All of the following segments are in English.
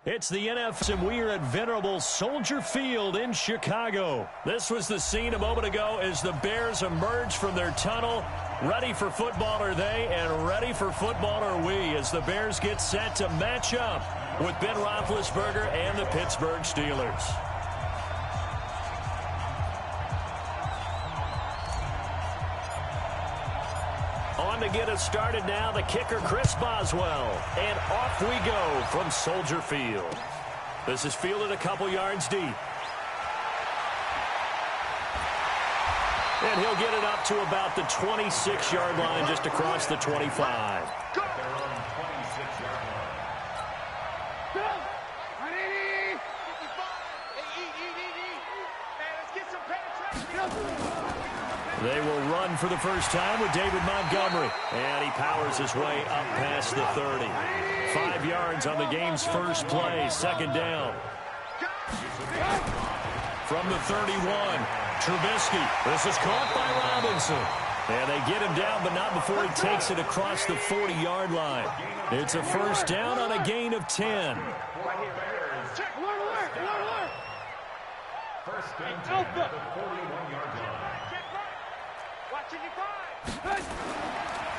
It's the NFC, and we are at venerable Soldier Field in Chicago. This was the scene a moment ago as the Bears emerged from their tunnel. Ready for football are they, and ready for football are we as the Bears get set to match up with Ben Roethlisberger and the Pittsburgh Steelers. On to get us started now, the kicker, Chris Boswell. And off we go from Soldier Field. This is fielded a couple yards deep. And he'll get it up to about the 26-yard line, just across the 25. They will run for the first time with David Montgomery. And he powers his way up past the 30. 5 yards on the game's first play. Second down. From the 31, Trubisky. This is caught by Robinson. And they get him down, but not before he takes it across the 40-yard line. It's a first down on a gain of 10. First down at the 41-yard line.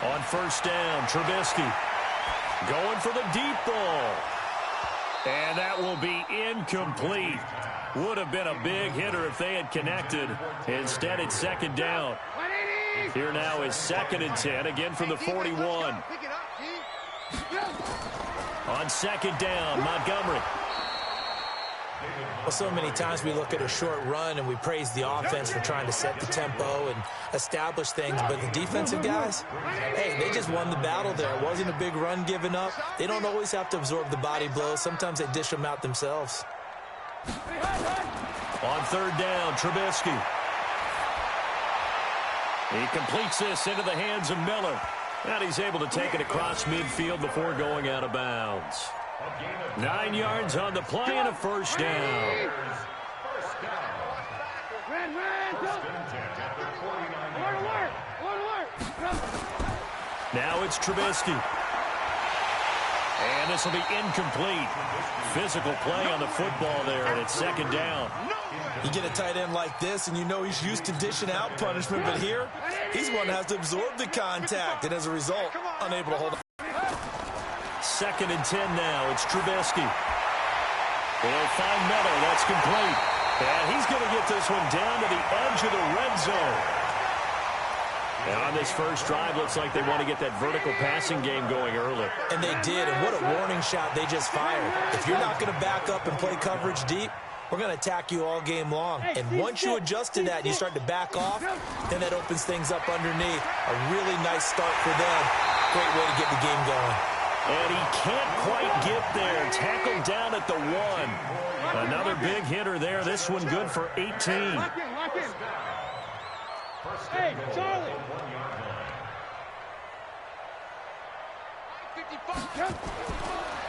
On first down, Trubisky going for the deep ball. And that will be incomplete. Would have been a big hitter if they had connected. Instead, it's second down. Here now is second and 10, again from the 41. On second down, Montgomery. Well, so many times we look at a short run and we praise the offense for trying to set the tempo and establish things, but the defensive guys, hey, they just won the battle there. It wasn't a big run given up. They don't always have to absorb the body blows. Sometimes they dish them out themselves. On third down, Trubisky. He completes this into the hands of Miller. And he's able to take it across midfield before going out of bounds. 9 yards on the play and a first down. Now it's Trubisky. And this will be incomplete. Physical play on the football there, and it's second down. You get a tight end like this, and you know he's used to dishing out punishment, but here, he's one that has to absorb the contact, and as a result, unable to hold on. Second and 10 now. It's Trubisky. They'll find Miller. That's complete. And he's going to get this one down to the edge of the red zone. And on this first drive, looks like they want to get that vertical passing game going early. And they did, and what a warning shot they just fired. If you're not going to back up and play coverage deep, we're going to attack you all game long. And once you adjust to that and you start to back off, then that opens things up underneath. A really nice start for them. Great way to get the game going. And he can't quite get there. Tackled down at the 1. Another big hitter there. This one good for 18. Hey, Charlie.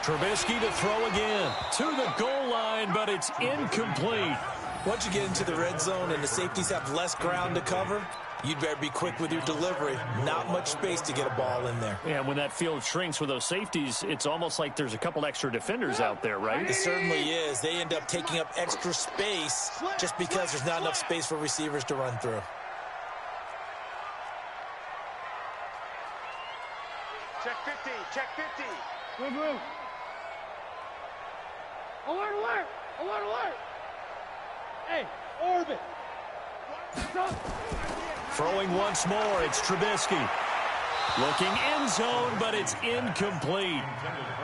Trubisky to throw again. To the goal line, but it's incomplete. Once you get into the red zone and the safeties have less ground to cover, you'd better be quick with your delivery. Not much space to get a ball in there. Yeah, when that field shrinks with those safeties, it's almost like there's a couple extra defenders out there, right? It certainly is. They end up taking up extra space just because there's not enough space for receivers to run through. Check 50, check 50. Move, move. Alert, alert, alert, alert. Hey, orbit. Throwing once more, it's Trubisky. Looking end zone, but it's incomplete.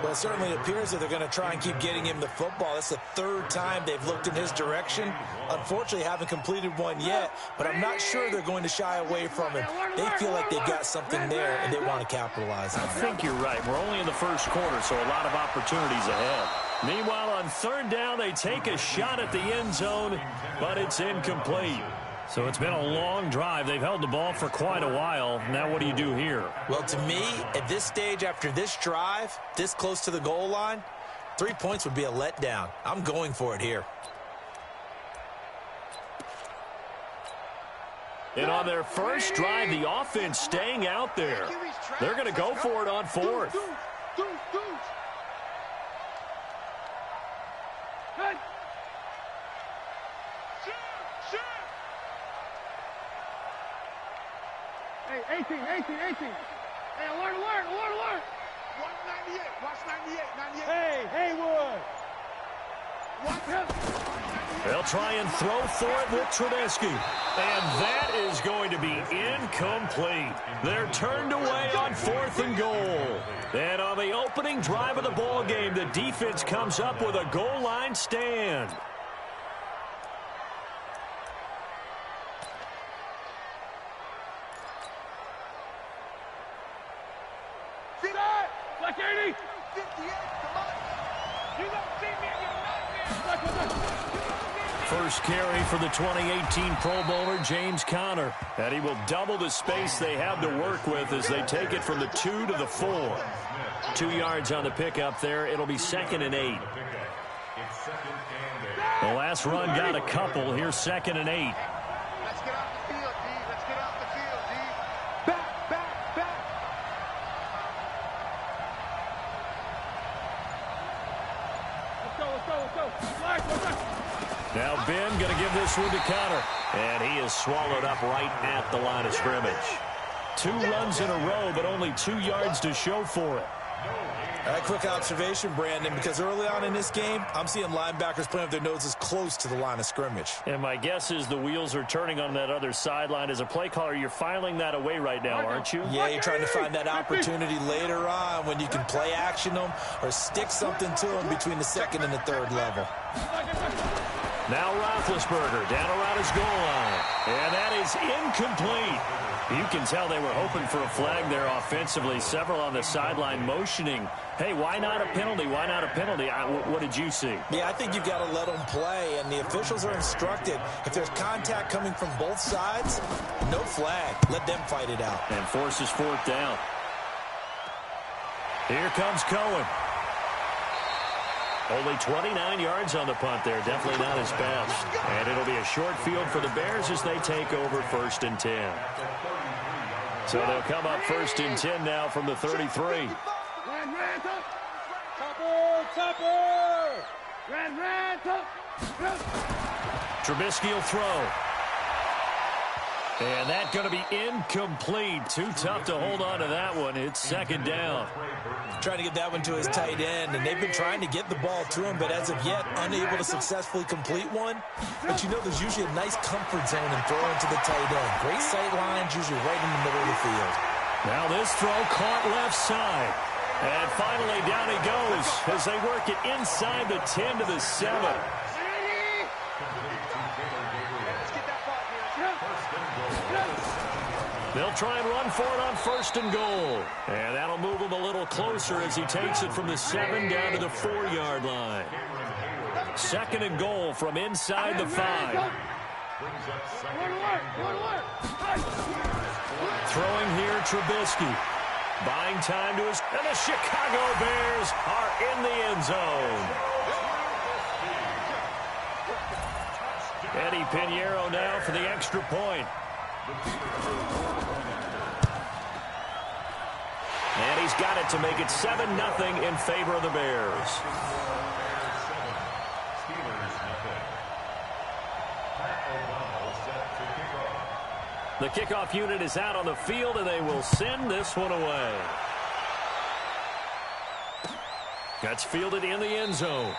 Well, it certainly appears that they're going to try and keep getting him the football. That's the third time they've looked in his direction. Unfortunately, haven't completed one yet, but I'm not sure they're going to shy away from him. They feel like they've got something there, and they want to capitalize on it. I think you're right. We're only in the first quarter, so a lot of opportunities ahead. Meanwhile, on third down, they take a shot at the end zone, but it's incomplete. So it's been a long drive. They've held the ball for quite a while. Now what do you do here? Well, to me, at this stage, after this drive, this close to the goal line, 3 points would be a letdown. I'm going for it here. And on their first drive, the offense staying out there. They're going to go for it on fourth. Hey, 18. Hey, alert. 198. Watch 98. 98. Hey, Haywood. They'll try and throw for it with Trubisky. And that is going to be incomplete. They're turned away on 4th and goal. And on the opening drive of the ball game, the defense comes up with a goal line stand. Black 80. 58. Come on. You don't see me in your nightmare. First carry for the 2018 Pro Bowler, James Conner. And he will double the space they have to work with as they take it from the 2 to the 4. 2 yards on the pickup there. It'll be 2nd and 8. The last run got a couple. Here's 2nd and 8. Let's get off the field, D. Let's get off the field, D. Back. Let's go. Black. Now Ben going to give this one to Conner. And he is swallowed up right at the line of scrimmage. 2 runs in a row, but only 2 yards to show for it. A quick observation, Brandon, because early on in this game, I'm seeing linebackers playing with their noses close to the line of scrimmage. And my guess is the wheels are turning on that other sideline. As a play caller, you're filing that away right now, aren't you? Yeah, you're trying to find that opportunity later on when you can play action them or stick something to them between the 2nd and the 3rd level. Now Roethlisberger down around his goal line. And that is incomplete. You can tell they were hoping for a flag there offensively. Several on the sideline motioning. Hey, why not a penalty? Why not a penalty? What did you see? Yeah, I think you've got to let them play, and the officials are instructed. If there's contact coming from both sides, no flag. Let them fight it out. And forces 4th down. Here comes Cohen. Only 29 yards on the punt there. Definitely not his best. And it'll be a short field for the Bears as they take over 1st and 10. So they'll come up 1st and 10 now from the 33. Topper. Trubisky will throw. And that's going to be incomplete. Too tough to hold on to that one. It's 2nd down. Trying to get that one to his tight end, and they've been trying to get the ball to him, but as of yet, unable to successfully complete one. But you know there's usually a nice comfort zone in throwing to the tight end. Great sight lines, usually right in the middle of the field. Now this throw caught left side. And finally down he goes as they work it inside the 10 to the 7. They'll try and run for it on 1st and goal. And that'll move him a little closer as he takes it from the 7 down to the 4-yard line. 2nd and goal from inside the 5. Throwing here, Trubisky. Buying time to his... And the Chicago Bears are in the end zone. Eddie Pinheiro now for the extra point. And he's got it to make it 7-0 in favor of the Bears. The kickoff unit is out on the field, and they will send this one away. That's fielded in the end zone.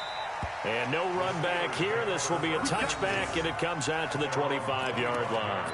And no run back here. This will be a touchback, and it comes out to the 25-yard line.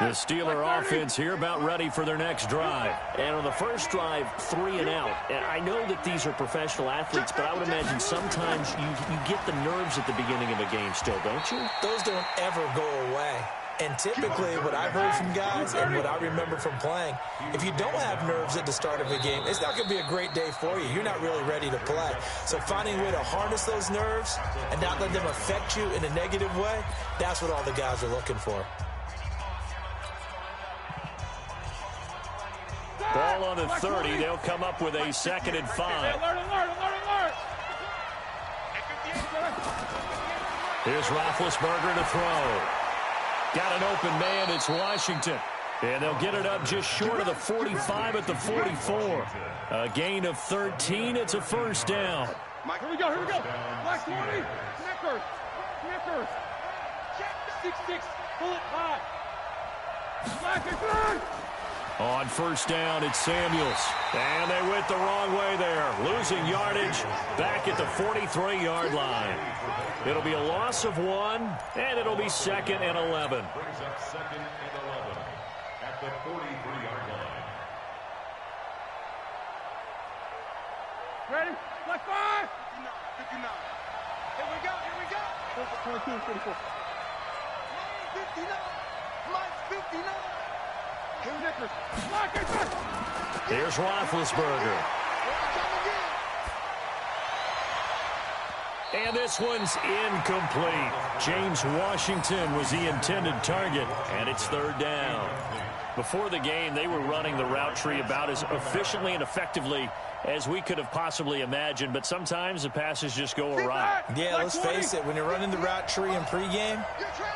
The Steeler offense here about ready for their next drive. And on the first drive, 3 and out. And I know that these are professional athletes, but I would imagine sometimes you get the nerves at the beginning of a game still, don't you? Those don't ever go away. And typically, what I've heard from guys and what I remember from playing, if you don't have nerves at the start of a game, it's not going to be a great day for you. You're not really ready to play. So finding a way to harness those nerves and not let them affect you in a negative way, that's what all the guys are looking for. Ball on the 30. They'll come up with a 2nd and 5. Alert. Here's Roethlisberger to throw. Got an open man. It's Washington. And they'll get it up just short of the 45 at the 44. A gain of 13. It's a first down. Here we go, here we go. Black 20. Snickers. Snickers. 6-6. Pull it high. Black is good. On first down, it's Samuels. And they went the wrong way there. Losing yardage back at the 43-yard line. It'll be a loss of 1, and it'll be 2nd and 11. Brings up 2nd and 11 at the 43-yard line. Ready? Black 5. 59. Here we go, here we go. 22 and 44. 59. Mike's 59. Snickers. Black is good. Here's Roethlisberger. And this one's incomplete. James Washington was the intended target, and it's 3rd down. Before the game, they were running the route tree about as efficiently and effectively as we could have possibly imagined, but sometimes the passes just go awry. Yeah, let's face it, when you're running the route tree in pregame,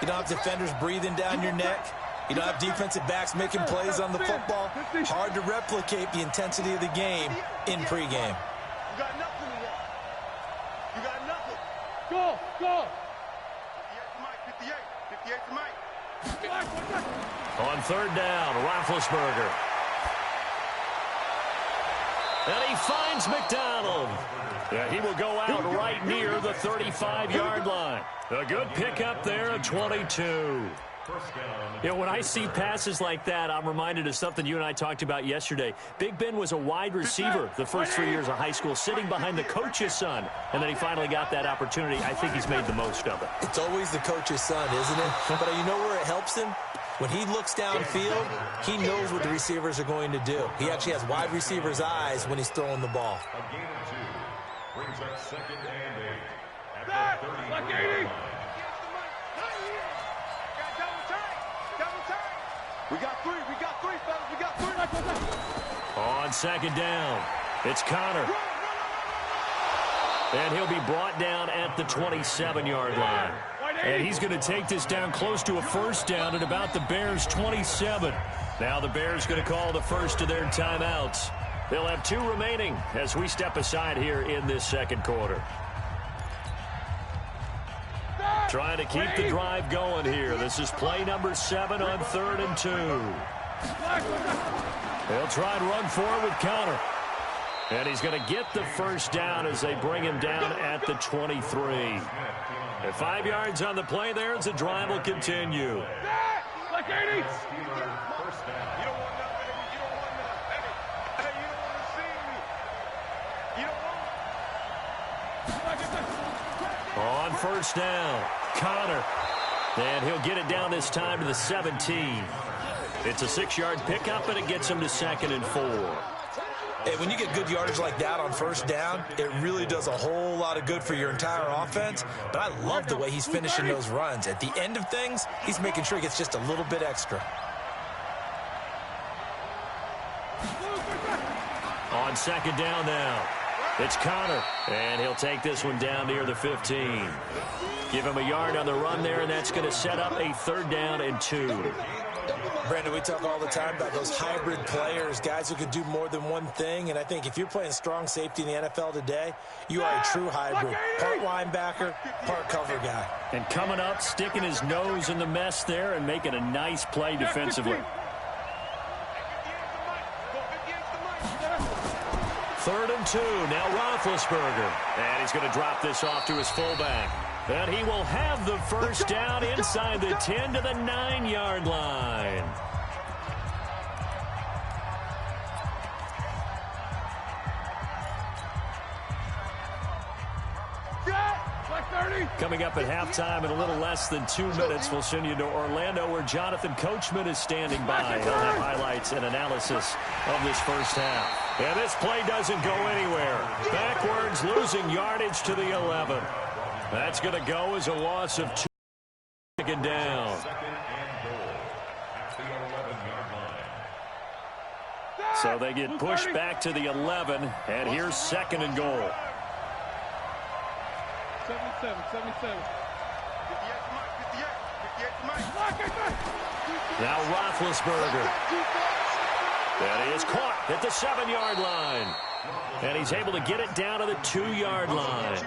you don't have defenders breathing down your neck. You don't have defensive backs making plays on the football. Hard to replicate the intensity of the game in pregame. You got nothing to that. You got nothing. Go, go. 58 to Mike, 58 to Mike. Black, what's that? On 3rd down, Roethlisberger. And he finds McDonald. Yeah, he will go out right near the 35-yard line. A good pickup there at 22. You know, when I see passes like that, I'm reminded of something you and I talked about yesterday. Big Ben was a wide receiver the first 3 years of high school, sitting behind the coach's son, and then he finally got that opportunity. I think he's made the most of it. It's always the coach's son, isn't it? But you know where it helps him? When he looks downfield, he knows what the receivers are going to do. He actually has wide receivers' eyes when he's throwing the ball. A gain of 2 brings up 2nd and 8 Black, at the 30-yard Black 80. line. We got 3, fellas, we got 3. On 2nd down, it's Connor. And he'll be brought down at the 27-yard line. And he's going to take this down close to a first down at about the Bears' 27. Now the Bears going to call the first of their timeouts. They'll have 2 remaining as we step aside here in this 2nd quarter. Trying to keep the drive going here. This is play number 7 on 3rd and 2. They'll try and run forward with Connor. And he's going to get the first down as they bring him down at the 23. At 5 yards on the play there as the drive will continue. Black 80. You don't want nothing. You don't want nothing. Hey, you don't want to see me. You don't want. On first down, Connor. And he'll get it down this time to the 17. It's a 6-yard pickup, and it gets him to 2nd and 4. Hey, when you get good yardage like that on first down, it really does a whole lot of good for your entire offense. But I love the way he's finishing those runs. At the end of things, he's making sure he gets just a little bit extra. On 2nd down now, it's Connor. And he'll take this one down near the 15. Give him a yard on the run there, and that's going to set up a 3rd down and 2. Brandon, we talk all the time about those hybrid players, guys who can do more than one thing. And I think if you're playing strong safety in the NFL today, you are a true hybrid. Part linebacker, part cover guy. And coming up, sticking his nose in the mess there and making a nice play defensively. 3rd and 2. Now Roethlisberger. And he's going to drop this off to his fullback. And he will have the first down inside the 10 to the 9-yard line. Coming up at halftime in a little less than 2 minutes, we'll send you to Orlando where Jonathan Coachman is standing by. He'll have highlights and analysis of this first half. And this play doesn't go anywhere. Backwards, losing yardage to the 11. That's going to go as a loss of 2. Taken down. 2nd and goal at the 11-yard line. So they get pushed back to the 11, and here's 2nd and goal. 77. 58 to Mike, 58 to Mike. Now Roethlisberger. And he is caught at the 7-yard line. And he's able to get it down to the 2-yard line.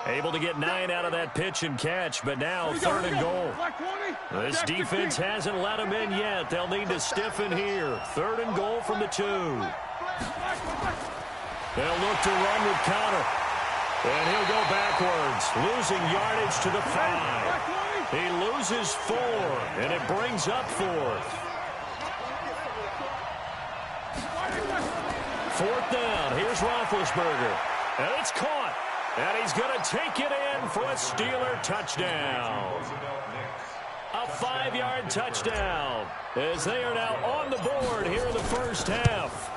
Able to get 9 out of that pitch and catch, but now 3rd and goal. This defense hasn't let him in yet. They'll need to stiffen here. 3rd and goal from the 2. They'll look to run with Conner. And he'll go backwards, losing yardage to the 5. He loses 4, and it brings up 4th. 4th down. Here's Roethlisberger. And it's caught. And he's going to take it in for a Steeler touchdown. A 5-yard touchdown as they are now on the board here in the first half.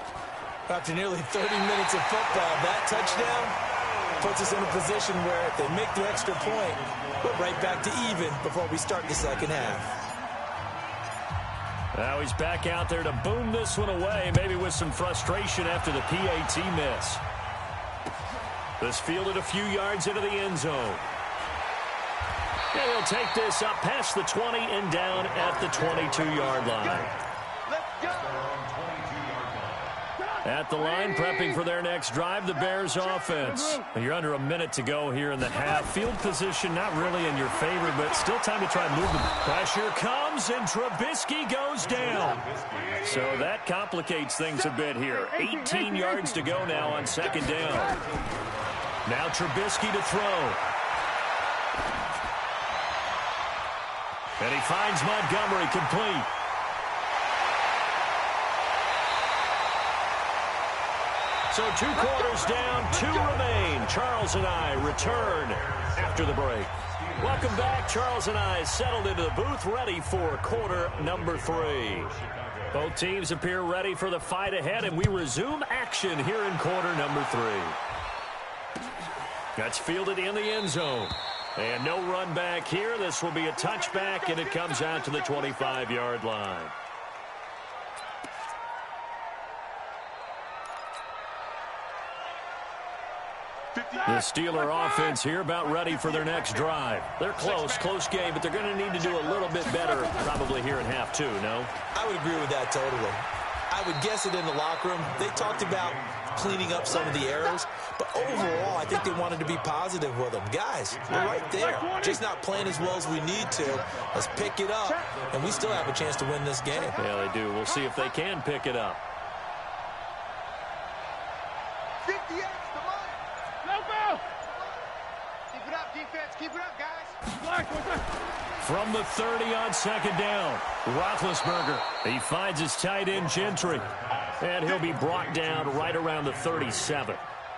After nearly 30 minutes of football, that touchdown puts us in a position where if they make the extra point, we're right back to even before we start the second half. Now he's back out there to boom this one away, maybe with some frustration after the PAT miss. This fielded a few yards into the end zone. And he'll take this up past the 20 and down at the 22-yard line. At the line, prepping for their next drive, the Bears offense. You're under a minute to go here in the half. Field position not really in your favor, but still time to try and move them. Pressure comes, and Trubisky goes down. So that complicates things a bit here. 18 yards to go now on 2nd down. Now Trubisky to throw. And he finds Montgomery complete. So 2 quarters down, 2 remain. Charles and I return after the break. Welcome back. Charles and I settled into the booth, ready for quarter number 3. Both teams appear ready for the fight ahead, and we resume action here in quarter number 3. That's fielded in the end zone. And no run back here. This will be a touchback, and it comes out to the 25-yard line. The Steeler offense here about ready for their next drive. They're close game, but they're going to need to do a little bit better probably here in half 2, no? I would agree with that totally. I would guess it in the locker room. They talked about cleaning up some of the errors, but overall, I think they wanted to be positive with them. Guys, we're right there. Just not playing as well as we need to. Let's pick it up, and we still have a chance to win this game. Yeah, they do. We'll see if they can pick it up. 58, come on. Go. Keep it up, defense. Keep it up, guys. From the 30 on 2nd down, Roethlisberger. He finds his tight end, Gentry. And he'll be brought down right around the 37.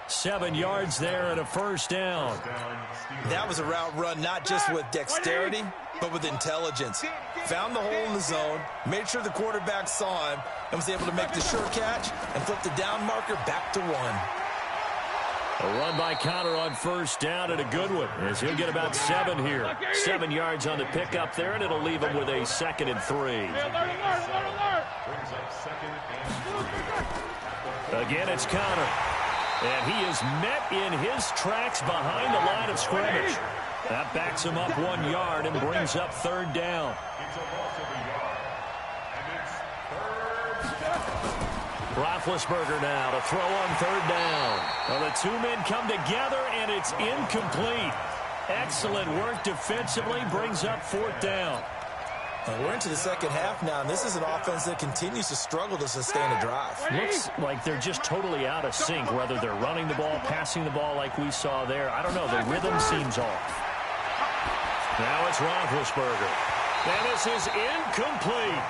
7 yards there and a 1st down. That was a route run not just with dexterity, but with intelligence. Found the hole in the zone, made sure the quarterback saw him, and was able to make the sure catch and flip the down marker back to 1. A run by Conner on 1st down, and a good one, as he'll get about 7 here. 7 yards on the pickup there, and it'll leave him with a 2nd and 3. Again, it's Conner. And he is met in his tracks behind the line of scrimmage. That backs him up 1 yard and brings up 3rd down. Roethlisberger now to throw on 3rd down. Well, the 2 men come together, and it's incomplete. Excellent work defensively, brings up 4th down. We're into the second half now, and this is an offense that continues to struggle to sustain a drive. Looks like they're just totally out of sync, whether they're running the ball, passing the ball like we saw there. I don't know. The rhythm seems off. Now it's Roethlisberger. And this is incomplete.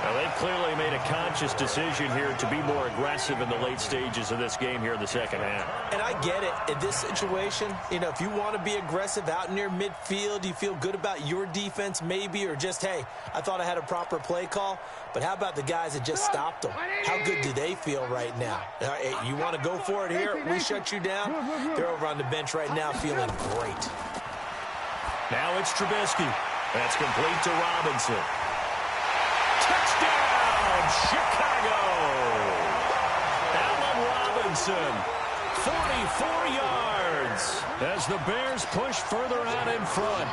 Now, they've clearly made a conscious decision here to be more aggressive in the late stages of this game here in the second half. And I get it. In this situation, you know, if you want to be aggressive out near midfield, you feel good about your defense maybe, or just, hey, I thought I had a proper play call. But how about the guys that just stopped them? How good do they feel right now? Hey, you want to go for it here? We shut you down? They're over on the bench right now feeling great. Now it's Trubisky. That's complete to Robinson. Touchdown, Chicago! Allen Robinson, 44 yards. yards as the Bears push further out in front.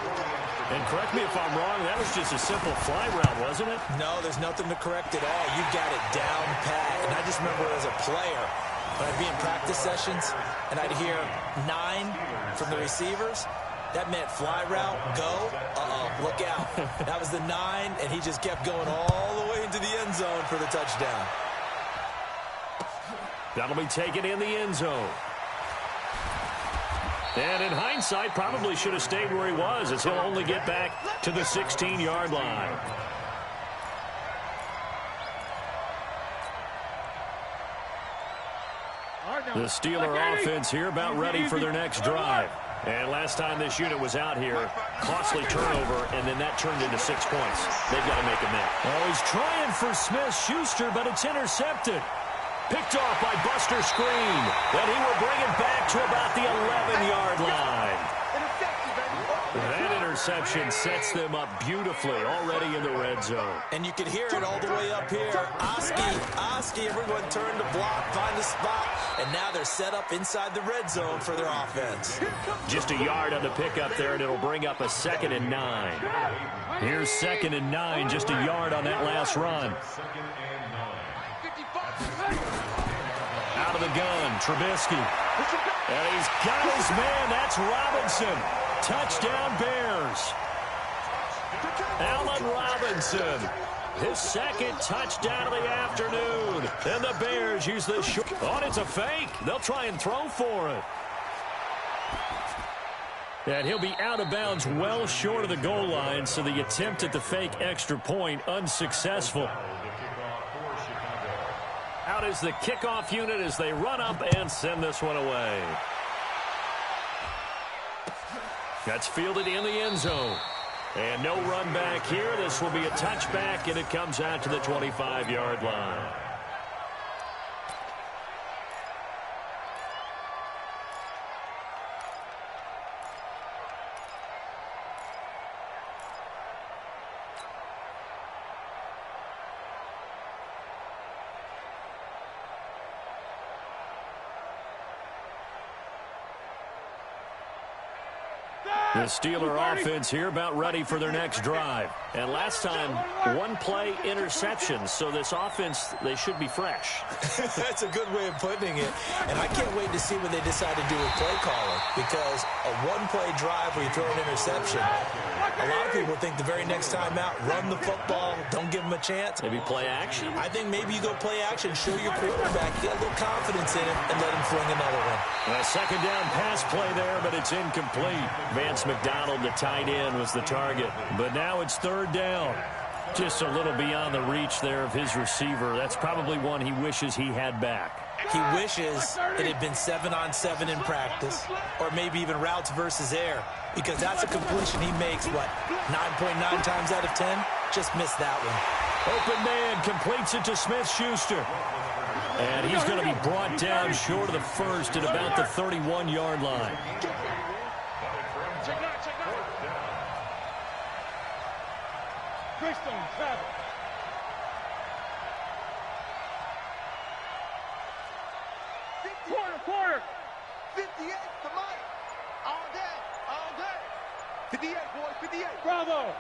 And correct me if I'm wrong, that was just a simple fly route, wasn't it? No, there's nothing to correct at all. You've got it down pat. And I just remember as a player, when I'd be in practice sessions and I'd hear 9 from the receivers, that meant fly route, go, look out. That was the 9, and he just kept going all the way into the end zone for the touchdown. That'll be taken in the end zone. And in hindsight, probably should have stayed where he was, as he'll only get back to the 16-yard line. The Steeler offense here about ready for their next drive. And last time this unit was out here, costly turnover, and then that turned into 6 points. They've got to make a net. Oh, he's trying for Smith-Schuster, but it's intercepted. Picked off by Buster Screen. Then he will bring it back to about the 11-yard line. That interception sets them up beautifully already in the red zone. And you can hear it all the way up here. Oski, everyone turned to block, find a spot, and now they're set up inside the red zone for their offense. Just a yard on the pickup there, and it'll bring up a 2nd and 9. Here's 2nd and 9, just a yard on that last run. Out of the gun, Trubisky. And he's got his man. That's Robinson. Touchdown, Bears. Allen Robinson. His 2nd touchdown of the afternoon. And the Bears use the short. Oh, it's a fake. They'll try and throw for it. And he'll be out of bounds well short of the goal line, so the attempt at the fake extra point unsuccessful. Out is the kickoff unit as they run up and send this one away. That's fielded in the end zone. And no run back here. This will be a touchback, and it comes out to the 25-yard line. The Steeler offense here about ready for their next drive. And last time, 1-play interception. So this offense, they should be fresh. That's a good way of putting it. And I can't wait to see what they decide to do with play calling. Because a 1-play drive where you throw an interception, a lot of people think the very next time out, run the football, don't give them a chance. Maybe play action? I think maybe you go play action, show your quarterback, get a little confidence in him, and let him fling another one. A 2nd down pass play there, but it's incomplete. Vance McDonald, the tight end, was the target. But now it's 3rd down. Just a little beyond the reach there of his receiver. That's probably one he wishes he had back. He wishes it had been 7-on-7 in practice, or maybe even routes versus air, because that's a completion he makes, 9.9 times out of 10? Just missed that one. Open man completes it to Smith-Schuster. And he's going to be brought down short of the first at about the 31-yard line. Quarter. 58 to Mike. All day. 58, boys, 58. Bravo.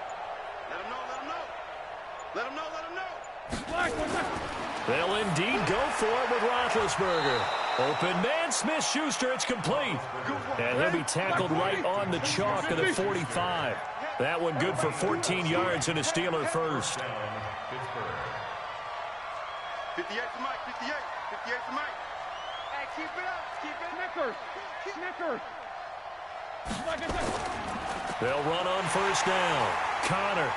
Let him know. They'll indeed go for it with Roethlisberger. Open man, Smith-Schuster, it's complete. And he'll be tackled right on the chalk of the 45. That one good for 14 yards and a Steeler first. 58 to Mike, 58 to Mike. Hey, keep it up. Snickers. They'll run on 1st down. Connor.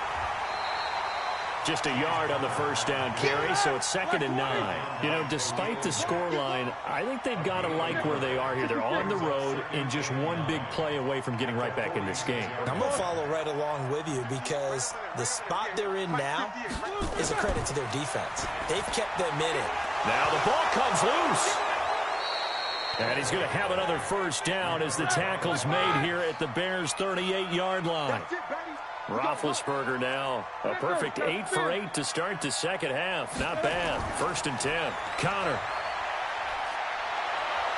Just a yard on the 1st down carry, so it's 2nd and 9. You know, despite the scoreline, I think they've got to like where they are here. They're on the road and just one big play away from getting right back in this game. I'm going to follow right along with you because the spot they're in now is a credit to their defense. They've kept them in it. Now the ball comes loose. And he's going to have another 1st down as the tackle's made here at the Bears' 38-yard line. Roethlisberger now a perfect 8 for 8 to start the 2nd half. Not bad. 1st and 10. Connor.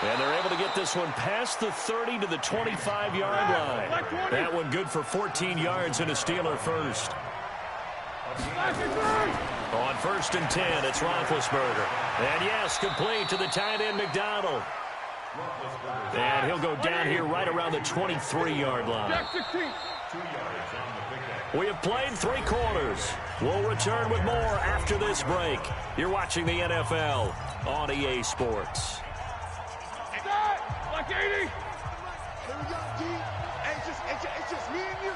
And they're able to get this one past the 30 to the 25-yard line. That one good for 14 yards and a Steeler first. On 1st and 10, it's Roethlisberger. And yes, complete to the tight end, McDonald. And he'll go down here right around the 23-yard line. We have played 3 quarters. We'll return with more after this break. You're watching the NFL on EA Sports. Like 80. Here we go, G. It's just me and you.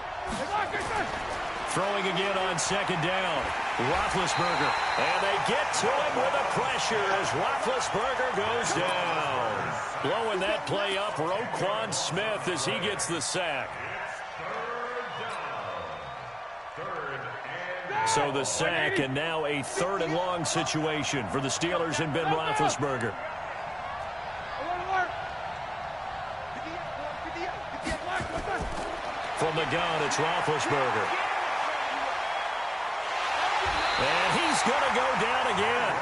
Throwing again on 2nd down. Roethlisberger. And they get to him with the pressure as Roethlisberger goes down. Blowing that play up, Roquan Smith as he gets the sack. So the sack, and now a 3rd and long situation for the Steelers and Ben Roethlisberger. From the gun, it's Roethlisberger. And he's going to go down again.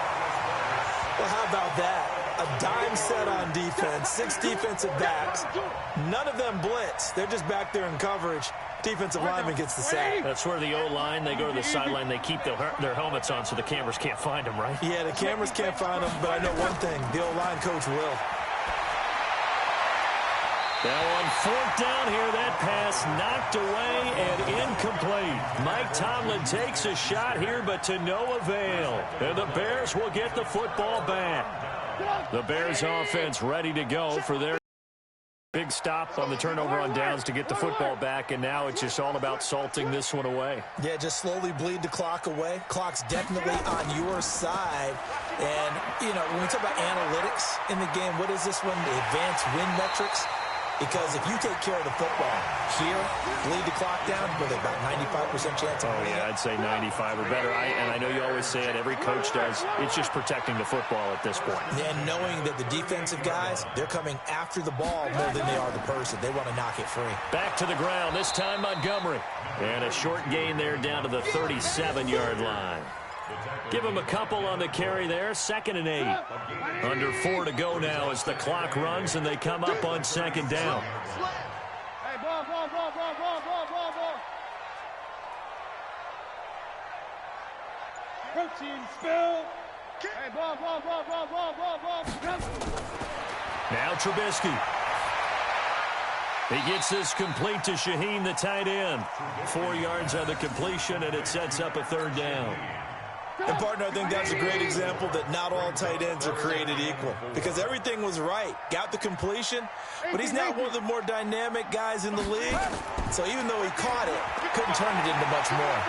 Well, how about that? A dime set on defense, 6 defensive backs. None of them blitz. They're just back there in coverage. Defensive lineman gets the sack. That's where the O-line, they go to the sideline, they keep their helmets on so the cameras can't find them, right? Yeah, the cameras can't find them, but I know one thing. The O-line coach will. Now on 4th down here, that pass knocked away and incomplete. Mike Tomlin takes a shot here, but to no avail. And the Bears will get the football back. The Bears offense ready to go for their big stop on the turnover on downs to get the football back, and now it's just all about salting this one away. Yeah, just slowly bleed the clock away. Clock's definitely on your side. And, you know, when we talk about analytics in the game, what is this one? The advanced win metrics? Because if you take care of the football here, bleed the clock down, with about 95% chance of winning. Yeah, I'd say 95 or better. And I know you always say it, every coach does. It's just protecting the football at this point. And knowing that the defensive guys, they're coming after the ball more than they are the person. They want to knock it free. Back to the ground, this time Montgomery. And a short gain there down to the 37-yard line. Give him a couple on the carry there. 2nd and 8. Under 4 to go now as the clock runs and they come up on 2nd down. Hey, ball. Protein spill. Hey, ball. Now Trubisky. He gets this complete to Shaheen, the tight end. 4 yards on the completion, and it sets up a 3rd down. And, partner, I think that's a great example that not all tight ends are created equal. Because everything was right. Got the completion, but he's not one of the more dynamic guys in the league. So even though he caught it, couldn't turn it into much more.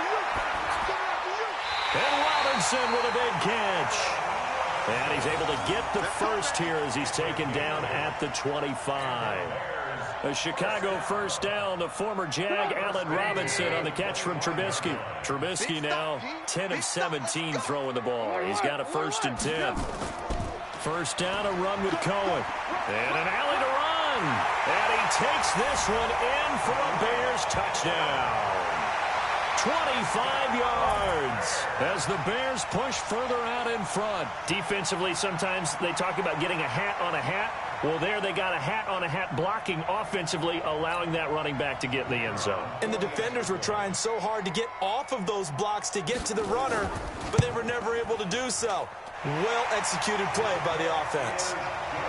And Robinson with a big catch. And he's able to get the first here as he's taken down at the 25. A Chicago 1st down to former Jag Allen Robinson on the catch from Trubisky. Trubisky now 10 of 17 throwing the ball. He's got a 1st and 10. 1st down, a run with Cohen. And an alley to run. And he takes this one in for a Bears touchdown. 25 yards as the Bears push further out in front. Defensively, sometimes they talk about getting a hat on a hat. Well, there they got a hat on a hat blocking offensively, allowing that running back to get in the end zone. And the defenders were trying so hard to get off of those blocks to get to the runner, but they were never able to do so. Well-executed play by the offense.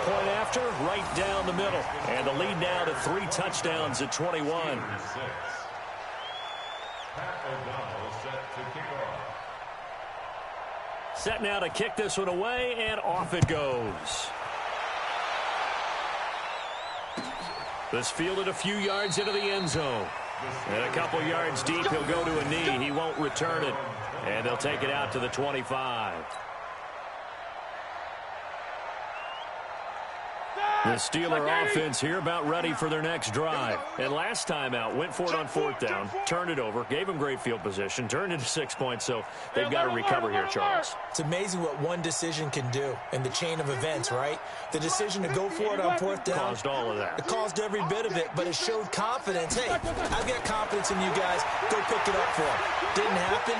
Point after, right down the middle. And the lead now to 3 touchdowns at 21. Set now to kick this one away, and off it goes. This fielded a few yards into the end zone. And a couple yards deep, he'll go to a knee. He won't return it. And they'll take it out to the 25. The Steeler offense here about ready for their next drive. And last time out, went for it on 4th down, turned it over, gave them great field position, turned into 6 points, so they've got to recover here, Charles. It's amazing what one decision can do in the chain of events, right? The decision to go for it on 4th down. Caused all of that. It caused every bit of it, but it showed confidence. Hey, I've got confidence in you guys. Go pick it up for them. Didn't happen.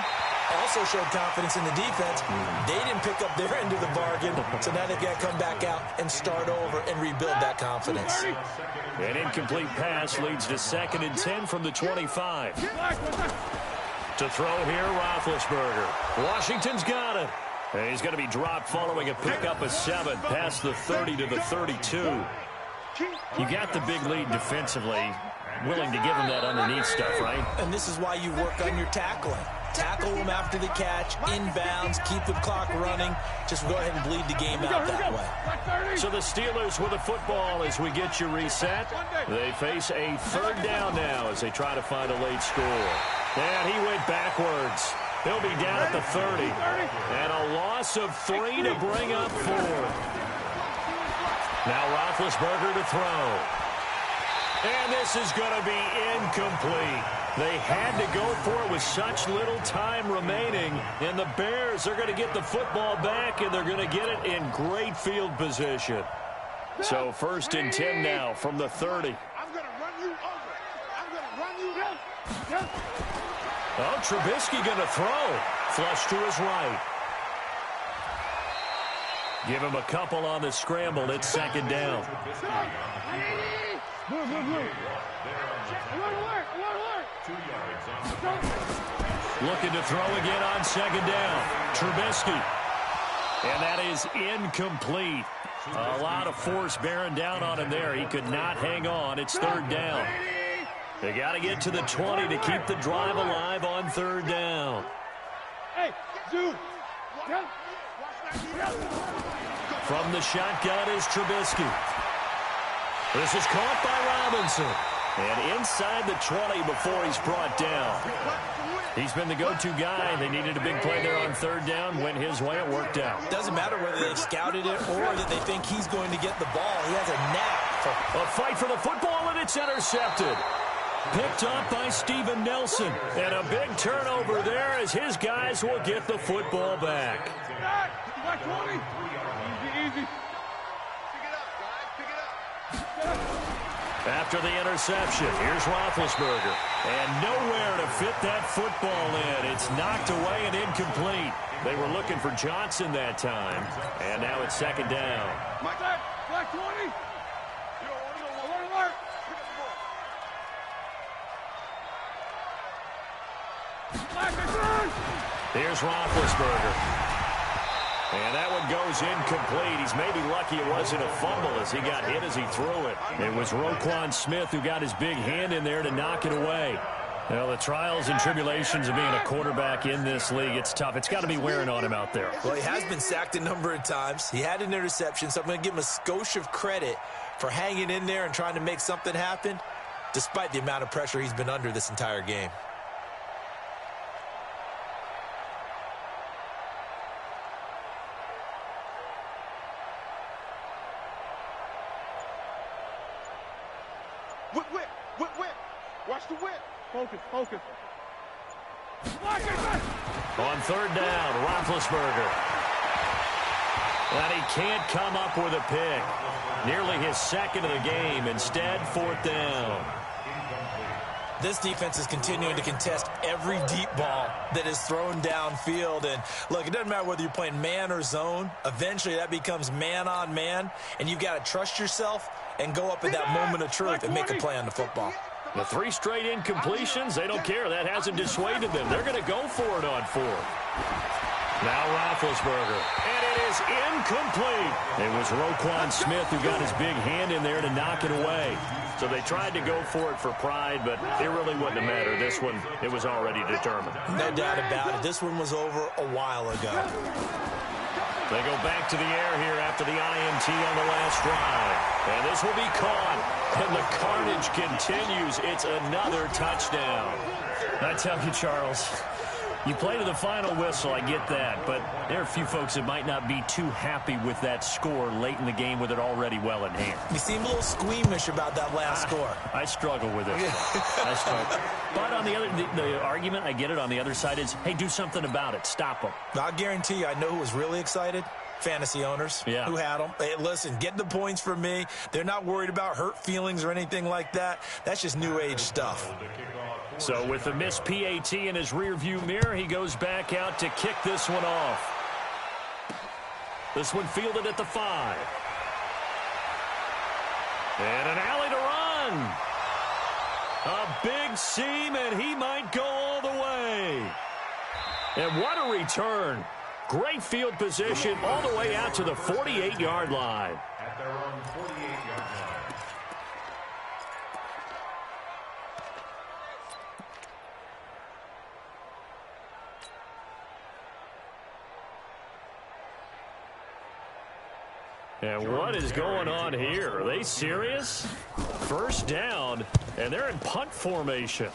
also showed confidence in the defense. They didn't pick up their end of the bargain, so now they've got to come back out and start over and rebuild that confidence. An incomplete pass leads to 2nd and 10 from the 25. To throw here, Roethlisberger. Washington's got it. And he's going to be dropped following a pickup of 7 past the 30 to the 32. You got the big lead defensively. Willing to give him that underneath stuff, right? And this is why you work on your tackling. Tackle them after the catch, inbounds, keep the clock running. Just go ahead and bleed the game out that way. So the Steelers with the football as we get you reset. They face a 3rd down now as they try to find a late score. And he went backwards. He'll be down at the 30. And a loss of 3 to bring up 4. Now Roethlisberger to throw. And this is going to be incomplete. They had to go for it with such little time remaining. And the Bears are going to get the football back, and they're going to get it in great field position. So 1st and 10 now from the 30. I'm going to run you over. I'm going to run you down. Oh, Trubisky going to throw. Flush to his right. Give him a couple on the scramble. It's 2nd down. Move. Alert. Looking to throw again on 2nd down. Trubisky. And that is incomplete. A lot of force bearing down on him there. He could not hang on. It's 3rd down. They got to get to the 20 to keep the drive alive on 3rd down. Hey, dude. From the shotgun is Trubisky. This is caught by Robinson. And inside the 20 before he's brought down. He's been the go-to guy. They needed a big play there on 3rd down. Went his way. It worked out. Doesn't matter whether they've scouted it or that they think he's going to get the ball. He has a knack for a fight for the football, and it's intercepted. Picked up by Steven Nelson. And a big turnover there as his guys will get the football back. Black 20. Easy. After the interception, here's Roethlisberger. And nowhere to fit that football in. It's knocked away and incomplete. They were looking for Johnson that time. And now it's 2nd down. Black 20. Alert. Here's Roethlisberger. And that one goes incomplete. He's maybe lucky it wasn't a fumble as he got hit as he threw it. It was Roquan Smith who got his big hand in there to knock it away. Well, the trials and tribulations of being a quarterback in this league, it's tough. It's got to be wearing on him out there. Well, he has been sacked a number of times. He had an interception, so I'm going to give him a skosh of credit for hanging in there and trying to make something happen, despite the amount of pressure he's been under this entire game. Whip. Watch the whip. Focus. On 3rd down, Roethlisberger. And he can't come up with a pick. Nearly his 2nd of the game. Instead, 4th down. This defense is continuing to contest every deep ball that is thrown downfield. And, look, it doesn't matter whether you're playing man or zone. Eventually, that becomes man on man. And you've got to trust yourself and go up at that moment of truth and make a play on the football. The 3 straight incompletions, they don't care. That hasn't dissuaded them. They're going to go for it on 4th. Now Roethlisberger. And it is incomplete. It was Roquan Smith who got his big hand in there to knock it away. So they tried to go for it for pride, but it really wouldn't have mattered. This one, it was already determined. No doubt about it. This one was over a while ago. They go back to the air here after the INT on the last drive. And this will be caught. And the carnage continues. It's another touchdown. I tell you, Charles, you play to the final whistle, I get that. But there are a few folks that might not be too happy with that score late in the game with it already well in hand. You seem a little squeamish about that last score. I struggle with it. I struggle. But on the argument, I get it, on the other side is, hey, do something about it. Stop them. I'll guarantee you, I know who was really excited. Fantasy owners who had them. Hey, listen, get the points for me. They're not worried about hurt feelings or anything like that. That's just new age stuff. So with the missed PAT in his rearview mirror, he goes back out to kick this one off. This one fielded at the 5. And an alley to run. A big seam, and he might go all the way. And what a return. Great field position all the way out to the 48-yard line. At their own 48-yard line. And what is going on here? Are they serious? First down, and they're in punt formation.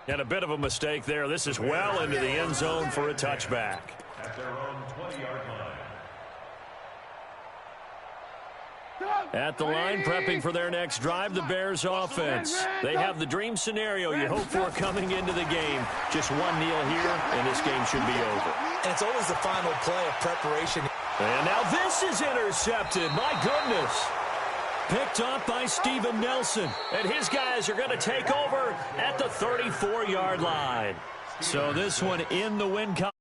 And a bit of a mistake there. This is well into the end zone for a touchback. At their own 20-yard line. At the line, prepping for their next drive, the Bears offense. They have the dream scenario you hope for coming into the game. Just one kneel here, and this game should be over. And it's always the final play of preparation. And now this is intercepted. My goodness. Picked off by Steven Nelson. And his guys are going to take over at the 34-yard line. So this one in the win column.